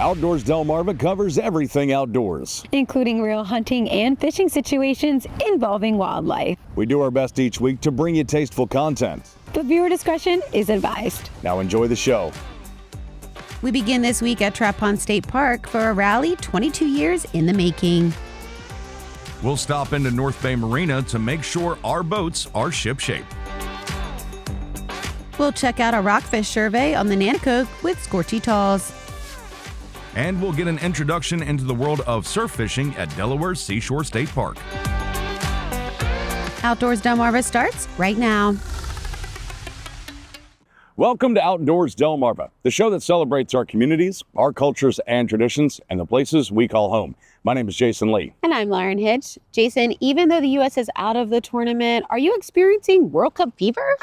Outdoors Delmarva covers everything outdoors, including real hunting and fishing situations involving wildlife. We do our best each week to bring you tasteful content, but viewer discretion is advised. Now enjoy the show. We begin this week at Trap Pond State Park for a rally 22 years in the making. We'll stop into North Bay Marina to make sure our boats are shipshape. We'll check out a rockfish survey on the Nanticoke with Scorchy Talls. And we'll get an introduction into the world of surf fishing at Delaware Seashore State Park. Outdoors Delmarva starts right now. Welcome to Outdoors Delmarva, the show that celebrates our communities, our cultures and traditions, and the places we call home. My name is Jason Lee. And I'm Lauren Hitch. Jason, even though the U.S. is out of the tournament, are you experiencing World Cup fever?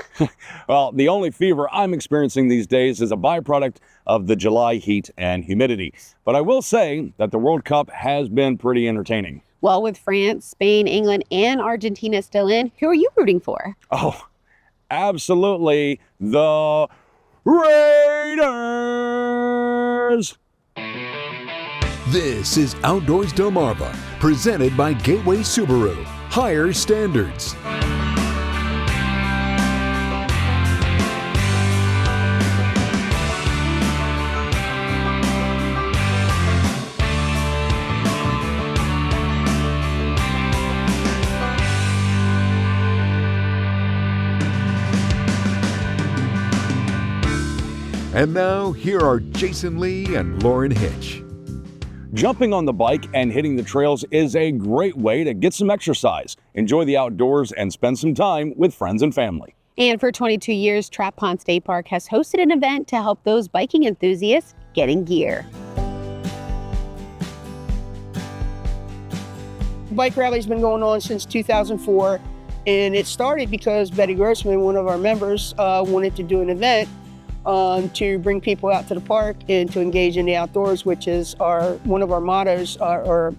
Well, the only fever I'm experiencing these days is a byproduct of the July heat and humidity. But I will say that the World Cup has been pretty entertaining. Well, with France, Spain, England, and Argentina still in, who are you rooting for? Oh, absolutely the Raiders! This is Outdoors Delmarva, presented by Gateway Subaru. Higher standards. And now, here are Jason Lee and Lauren Hitch. Jumping on the bike and hitting the trails is a great way to get some exercise, enjoy the outdoors, and spend some time with friends and family. And for 22 years, Trap Pond State Park has hosted an event to help those biking enthusiasts get in gear. Bike rally's been going on since 2004, and it started because Betty Grossman, one of our members, wanted to do an event to bring people out to the park and to engage in the outdoors, which is one of our mottos, or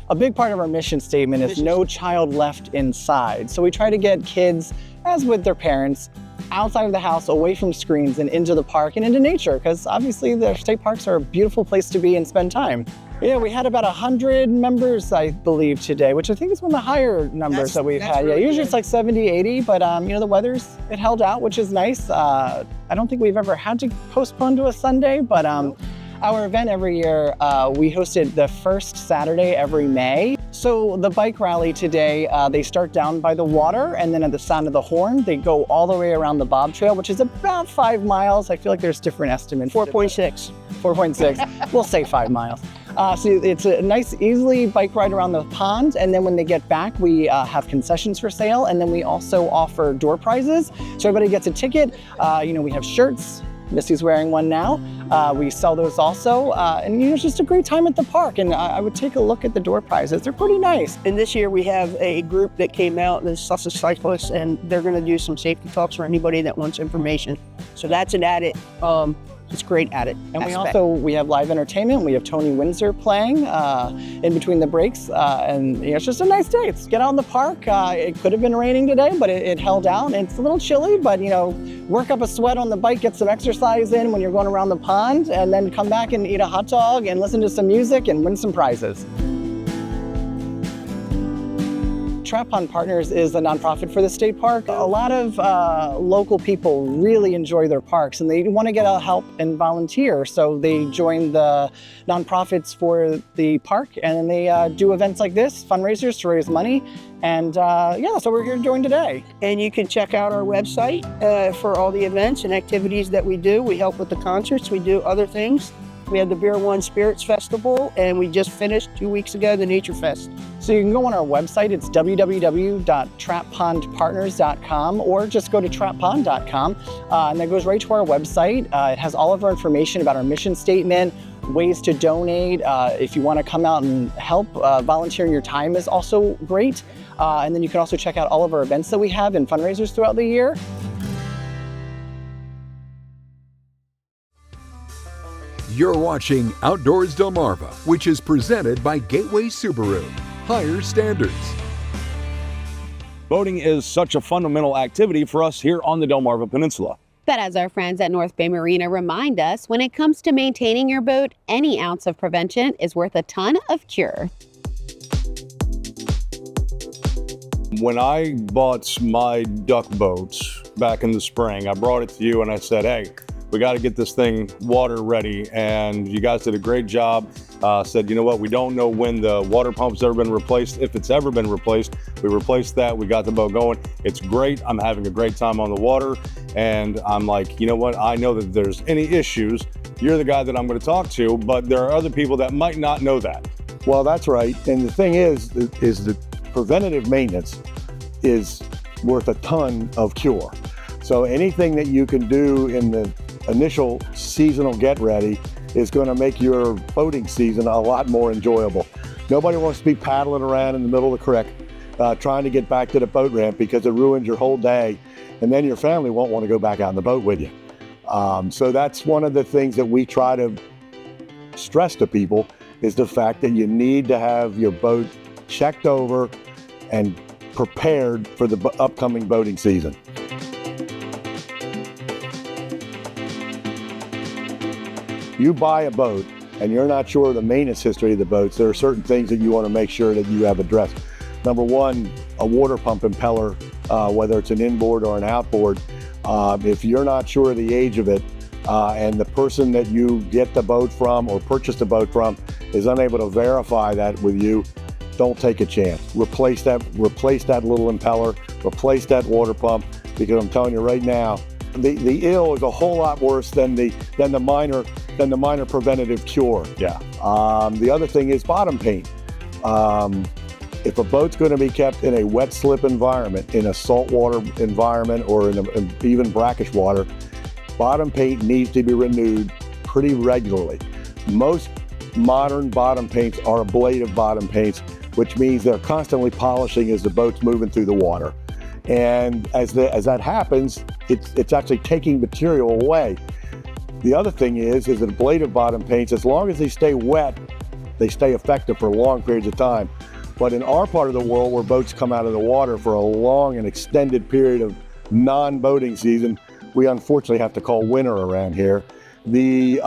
a big part of our mission statement is no child left inside. So we try to get kids, as with their parents, outside of the house, away from screens and into the park and into nature, because obviously the state parks are a beautiful place to be and spend time. Yeah, we had about 100 members, I believe, today, which I think is one of the higher numbers that we've had. Really, yeah, usually it's like 70, 80, but the it held out, which is nice. I don't think we've ever had to postpone to a Sunday, but our event every year, we hosted the first Saturday every May. So the bike rally today, they start down by the water, and then at the sound of the horn, they go all the way around the Bob Trail, which is about 5 miles. I feel like there's different estimates. 4.6. 4.6, we'll say 5 miles. So it's a nice, easily bike ride around the pond, and then when they get back, we have concessions for sale, and then we also offer door prizes. So everybody gets a ticket. We have shirts. Missy's wearing one now. We sell those also, and it's just a great time at the park. And I would take a look at the door prizes. They're pretty nice. And this year we have a group that came out, the Sussex Cyclists, and they're going to do some safety talks for anybody that wants information. So that's an added. It's great at it. And we have live entertainment. We have Tony Windsor playing in between the breaks. And it's just a nice day. Get out in the park. It could have been raining today, but it held out. And it's a little chilly, but work up a sweat on the bike, get some exercise in when you're going around the pond, and then come back and eat a hot dog and listen to some music and win some prizes. Trap Pond Partners is a nonprofit for the state park. A lot of local people really enjoy their parks, and they want to get help and volunteer. So they join the nonprofits for the park, and then they do events like this, fundraisers to raise money. And so we're here doing today. And you can check out our website for all the events and activities that we do. We help with the concerts, we do other things. We had the Beer One Spirits Festival, and we just finished 2 weeks ago the Nature Fest. So you can go on our website. It's www.trappondpartners.com, or just go to trappond.com, and that goes right to our website. It has all of our information about our mission statement, ways to donate. If you want to come out and help, volunteering your time is also great. And then you can also check out all of our events that we have and fundraisers throughout the year. You're watching Outdoors Delmarva, which is presented by Gateway Subaru. Higher standards. Boating is such a fundamental activity for us here on the Delmarva Peninsula. But as our friends at North Bay Marina remind us, when it comes to maintaining your boat, any ounce of prevention is worth a ton of cure. When I bought my duck boat back in the spring, I brought it to you and I said, hey, we got to get this thing water ready. And you guys did a great job. Said, you know what, we don't know when the water pump's ever been replaced, if it's ever been replaced. We replaced that, we got the boat going. It's great, I'm having a great time on the water. And I'm like, you know what, I know that if there's any issues, you're the guy that I'm going to talk to, but there are other people that might not know that. Well, that's right. And the thing is that preventative maintenance is worth a ton of cure. So anything that you can do in the initial seasonal get ready is going to make your boating season a lot more enjoyable. Nobody wants to be paddling around in the middle of the creek trying to get back to the boat ramp because it ruins your whole day, and then your family won't want to go back out in the boat with you. So that's one of the things that we try to stress to people, is the fact that you need to have your boat checked over and prepared for the upcoming boating season. You buy a boat and you're not sure of the maintenance history of the boats, there are certain things that you want to make sure that you have addressed. Number one, a water pump impeller, whether it's an inboard or an outboard. If you're not sure of the age of it, and the person that you get the boat from or purchase the boat from is unable to verify that with you, don't take a chance. Replace that little impeller, replace that water pump, because I'm telling you right now, the ill is a whole lot worse than the minor preventative cure. Yeah. The other thing is bottom paint. If a boat's going to be kept in a wet slip environment, in a saltwater environment, or in even brackish water, bottom paint needs to be renewed pretty regularly. Most modern bottom paints are ablative bottom paints, which means they're constantly polishing as the boat's moving through the water. And as that happens, it's actually taking material away. The other thing is that ablative bottom paints, as long as they stay wet, they stay effective for long periods of time. But in our part of the world, where boats come out of the water for a long and extended period of non-boating season, we unfortunately have to call winter around here. The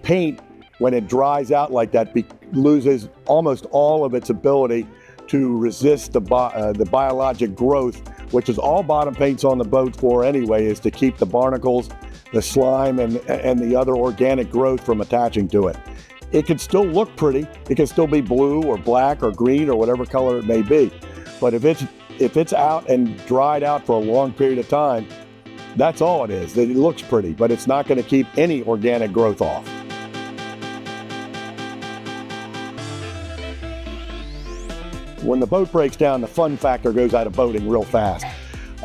paint, when it dries out like that, loses almost all of its ability to resist the biologic growth, which is all bottom paint's on the boat for anyway, is to keep the barnacles, the slime, and the other organic growth from attaching to it. It can still look pretty. It can still be blue or black or green or whatever color it may be. But if it's out and dried out for a long period of time, that's all it is. It looks pretty, but it's not going to keep any organic growth off. When the boat breaks down, the fun factor goes out of boating real fast.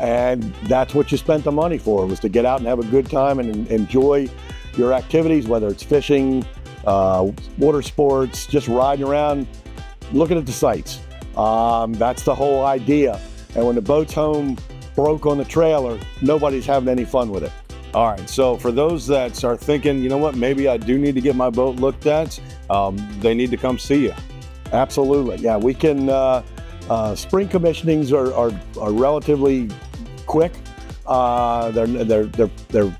And that's what you spent the money for, was to get out and have a good time and enjoy your activities, whether it's fishing, water sports, just riding around, looking at the sights. That's the whole idea. And when the boat's home broke on the trailer, nobody's having any fun with it. All right, so for those that are thinking, you know what, maybe I do need to get my boat looked at, they need to come see you. Absolutely, yeah. We can, spring commissionings are relatively quick. They're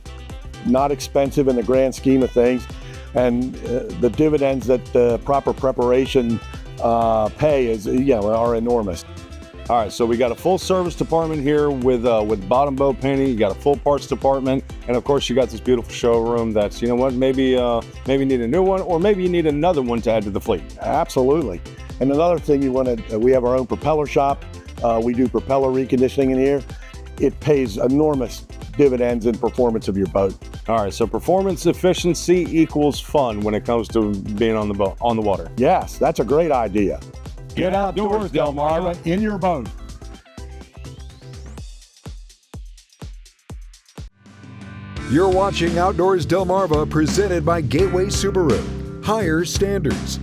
not expensive in the grand scheme of things. And the dividends that the proper preparation pay are enormous. All right, so we got a full service department here with bottom boat painting. You got a full parts department, and of course you got this beautiful showroom. That's, you know what, maybe you need a new one, or maybe you need another one to add to the fleet. Absolutely. And another thing we have our own propeller shop. We do propeller reconditioning in here. It pays enormous dividends in performance of your boat. All right, so performance efficiency equals fun when it comes to being on the water. Yes, that's a great idea. Get outdoors, Delmarva, in your boat. You're watching Outdoors Delmarva, presented by Gateway Subaru. Higher standards.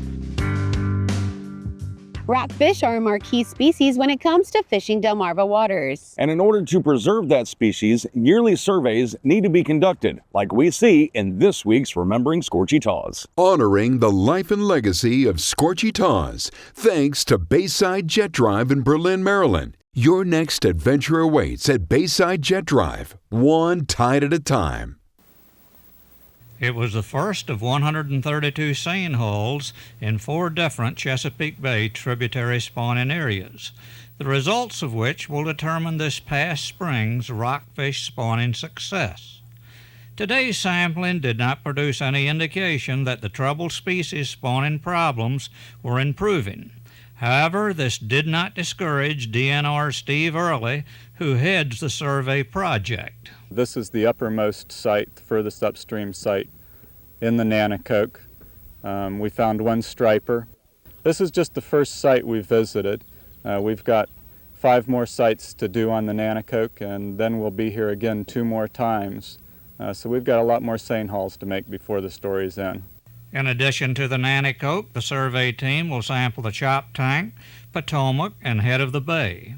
Rockfish are a marquee species when it comes to fishing Delmarva waters. And in order to preserve that species, yearly surveys need to be conducted, like we see in this week's Remembering Scorchy Taws. Honoring the life and legacy of Scorchy Taws, thanks to Bayside Jet Drive in Berlin, Maryland. Your next adventure awaits at Bayside Jet Drive, one tide at a time. It was the first of 132 seine holes in 4 different Chesapeake Bay tributary spawning areas, the results of which will determine this past spring's rockfish spawning success. Today's sampling did not produce any indication that the troubled species spawning problems were improving. However, this did not discourage DNR Steve Early, who heads the survey project. This is the uppermost site, the furthest upstream site in the Nanticoke. We found 1 striper. This is just the first site we visited. We've got 5 more sites to do on the Nanticoke, and then we'll be here again 2 more times. So we've got a lot more seine hauls to make before the story's end. In addition to the Nanticoke, the survey team will sample the Chop Tank, Potomac, and head of the bay.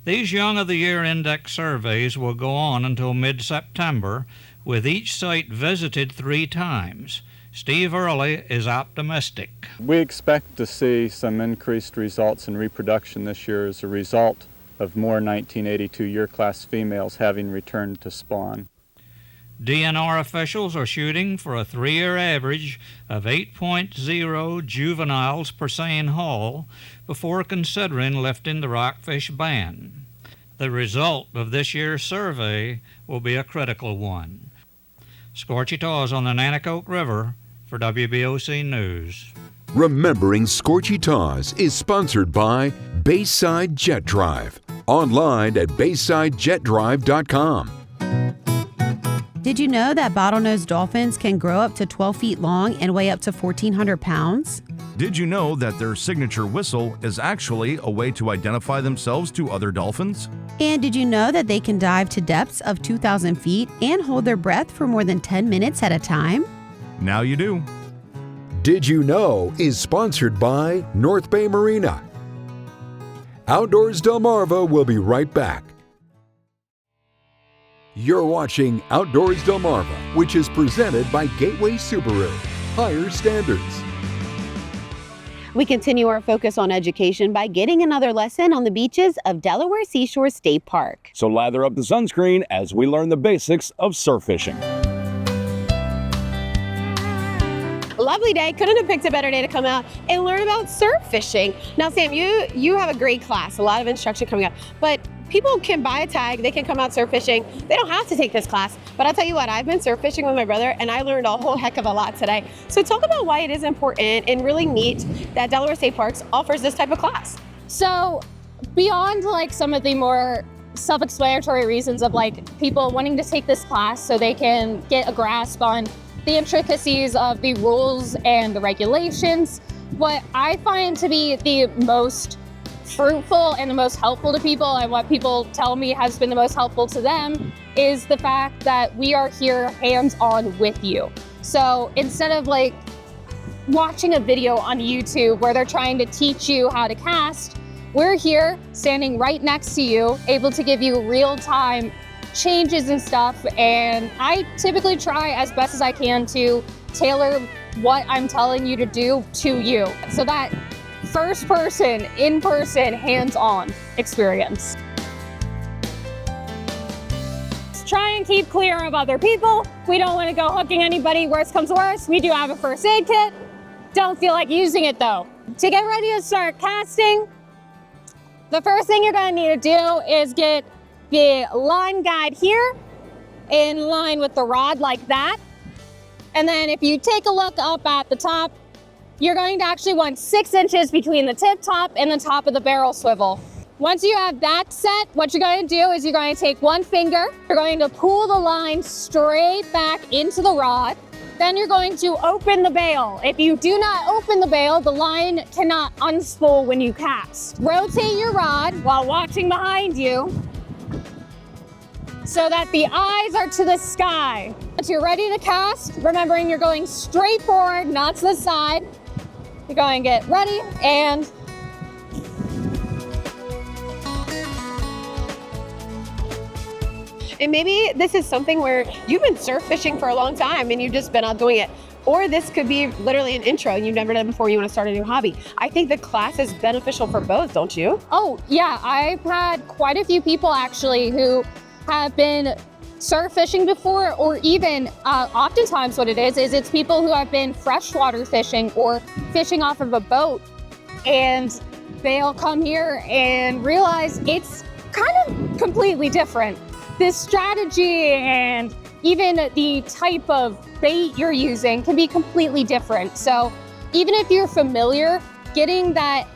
These Young of the Year Index surveys will go on until mid-September, with each site visited 3 times. Steve Early is optimistic. We expect to see some increased results in reproduction this year as a result of more 1982 year class females having returned to spawn. DNR officials are shooting for a 3-year average of 8.0 juveniles per seine haul before considering lifting the rockfish ban. The result of this year's survey will be a critical one. Scorchy Taws on the Nanticoke River for WBOC News. Remembering Scorchy Taws is sponsored by Bayside Jet Drive. Online at BaysideJetDrive.com. Did you know that bottlenose dolphins can grow up to 12 feet long and weigh up to 1,400 pounds? Did you know that their signature whistle is actually a way to identify themselves to other dolphins? And did you know that they can dive to depths of 2,000 feet and hold their breath for more than 10 minutes at a time? Now you do. Did You Know is sponsored by North Bay Marina. Outdoors Delmarva will be right back. You're watching Outdoors Delmarva, which is presented by Gateway Subaru. Higher standards. We continue our focus on education by getting another lesson on the beaches of Delaware Seashore State Park. So lather up the sunscreen as we learn the basics of surf fishing. Lovely day. Couldn't have picked a better day to come out and learn about surf fishing. Now, Sam, you have a great class, a lot of instruction coming up, but people can buy a tag, they can come out surf fishing. They don't have to take this class, but I'll tell you what, I've been surf fishing with my brother and I learned a whole heck of a lot today. So talk about why it is important and really neat that Delaware State Parks offers this type of class. So beyond like some of the more self-explanatory reasons of like people wanting to take this class so they can get a grasp on the intricacies of the rules and the regulations, what I find to be the most fruitful and the most helpful to people, and what people tell me has been the most helpful to them, is the fact that we are here hands-on with you. So instead of like watching a video on YouTube where they're trying to teach you how to cast, we're here standing right next to you, able to give you real-time changes and stuff, and I typically try as best as I can to tailor what I'm telling you to do to you. So that first person, in-person, hands-on experience. Try and keep clear of other people. We don't want to go hooking anybody. Worst comes to worst, we do have a first aid kit. Don't feel like using it though. To get ready to start casting, the first thing you're going to need to do is get the line guide here in line with the rod like that. And then if you take a look up at the top, you're going to actually want 6 inches between the tip top and the top of the barrel swivel. Once you have that set, what you're going to do is you're going to take one finger, you're going to pull the line straight back into the rod. Then you're going to open the bail. If you do not open the bail, the line cannot unspool when you cast. Rotate your rod while watching behind you so that the eyes are to the sky. Once you're ready to cast, remembering you're going straight forward, not to the side. You're going to get ready and And maybe this is something where you've been surf fishing for a long time and you've just been out doing it. Or this could be literally an intro and you've never done it before, you want to start a new hobby. I think the class is beneficial for both, don't you? Oh, yeah. I've had quite a few people actually who have been surf fishing before, or even oftentimes what it is it's people who have been freshwater fishing or fishing off of a boat, and they'll come here and realize it's kind of completely different. This strategy and even the type of bait you're using can be completely different. So even if you're familiar, getting that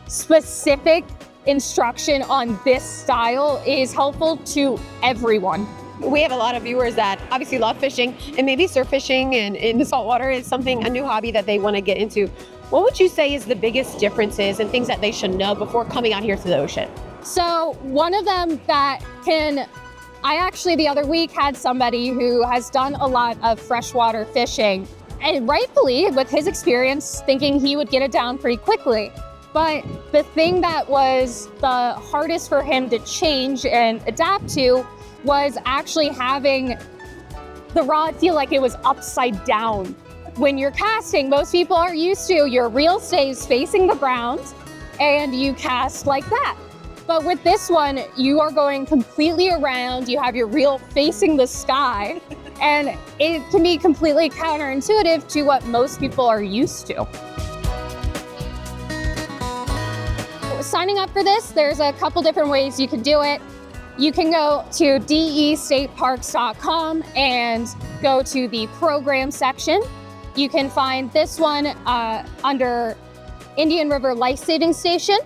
specific instruction on this style is helpful to everyone. We have a lot of viewers that obviously love fishing, and maybe surf fishing and in the saltwater is something, a new hobby that they want to get into. What would you say is the biggest differences and things that they should know before coming out here to the ocean? So one of them I actually the other week had somebody who has done a lot of freshwater fishing, and rightfully, with his experience, thinking he would get it down pretty quickly. But the thing that was the hardest for him to change and adapt to was actually having the rod feel like it was upside down. When you're casting, most people are used to your reel stays facing the ground and you cast like that. But with this one, you are going completely around, you have your reel facing the sky, and it can be completely counterintuitive to what most people are used to. Signing up for this, there's a couple different ways you can do it. You can go to destateparks.com and go to the program section. You can find this one under Indian River Life Saving Station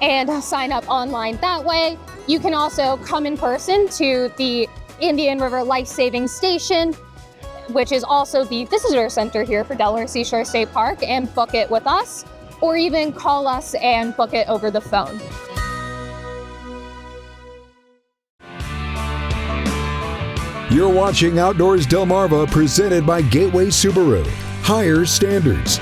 and sign up online that way. You can also come in person to the Indian River Life Saving Station, which is also the visitor center here for Delaware Seashore State Park, and book it with us, or even call us and book it over the phone. You're watching Outdoors Delmarva, presented by Gateway Subaru. Higher standards.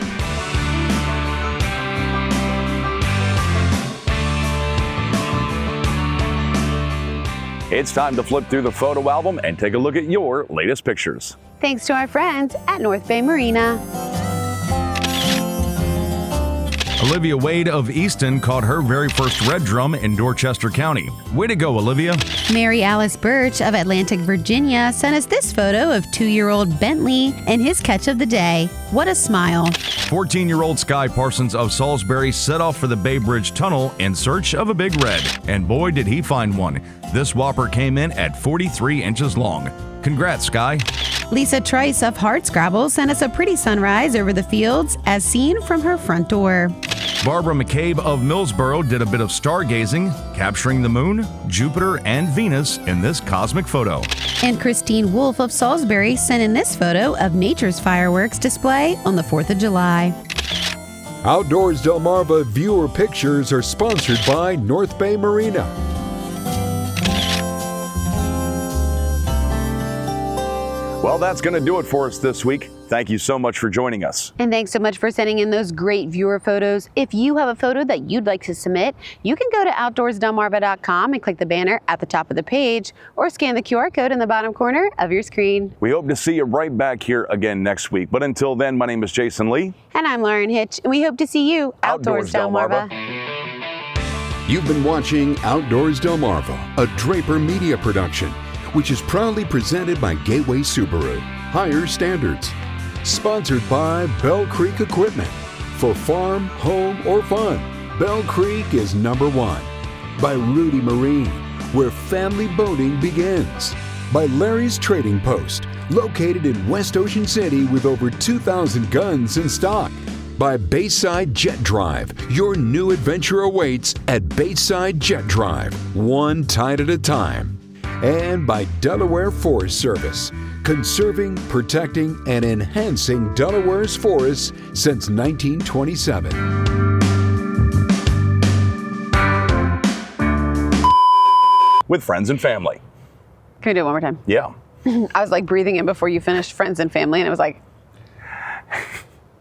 It's time to flip through the photo album and take a look at your latest pictures. Thanks to our friends at North Bay Marina. Olivia Wade of Easton caught her very first red drum in Dorchester County. Way to go, Olivia. Mary Alice Birch of Atlantic, Virginia sent us this photo of 2-year-old Bentley and his catch of the day. What a smile. 14-year-old Sky Parsons of Salisbury set off for the Bay Bridge Tunnel in search of a big red. And boy, did he find one. This whopper came in at 43 inches long. Congrats, Sky. Lisa Trice of Hardscrabble sent us a pretty sunrise over the fields as seen from her front door. Barbara McCabe of Millsboro did a bit of stargazing, capturing the moon, Jupiter, and Venus in this cosmic photo. And Christine Wolf of Salisbury sent in this photo of nature's fireworks display on the 4th of July. Outdoors Delmarva viewer pictures are sponsored by North Bay Marina. Well, that's going to do it for us this week. Thank you so much for joining us. And thanks so much for sending in those great viewer photos. If you have a photo that you'd like to submit, you can go to outdoorsdelmarva.com and click the banner at the top of the page, or scan the QR code in the bottom corner of your screen. We hope to see you right back here again next week. But until then, my name is Jason Lee. And I'm Lauren Hitch, and we hope to see you Outdoors Delmarva. You've been watching Outdoors Delmarva, a Draper Media production, which is proudly presented by Gateway Subaru. Higher standards. Sponsored by Bell Creek Equipment. For farm, home, or fun, Bell Creek is #1. By Rudy Marine, where family boating begins. By Larry's Trading Post, located in West Ocean City with over 2,000 guns in stock. By Bayside Jet Drive, your new adventure awaits at Bayside Jet Drive, one tide at a time. And by Delaware Forest Service, conserving, protecting, and enhancing Delaware's forests since 1927. With friends and family. Can we do it one more time? Yeah. I was like breathing in before you finished friends and family, and it was like,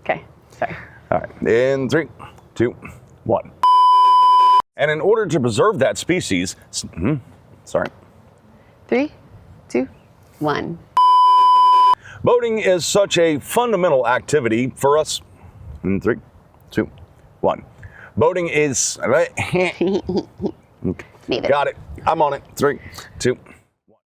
okay, sorry. All right, in 3, 2, 1. And in order to preserve that species, sorry. 3, 2, 1. Boating is such a fundamental activity for us. In 3, 2, 1. Boating is. Neither. Got it. I'm on it. 3, 2.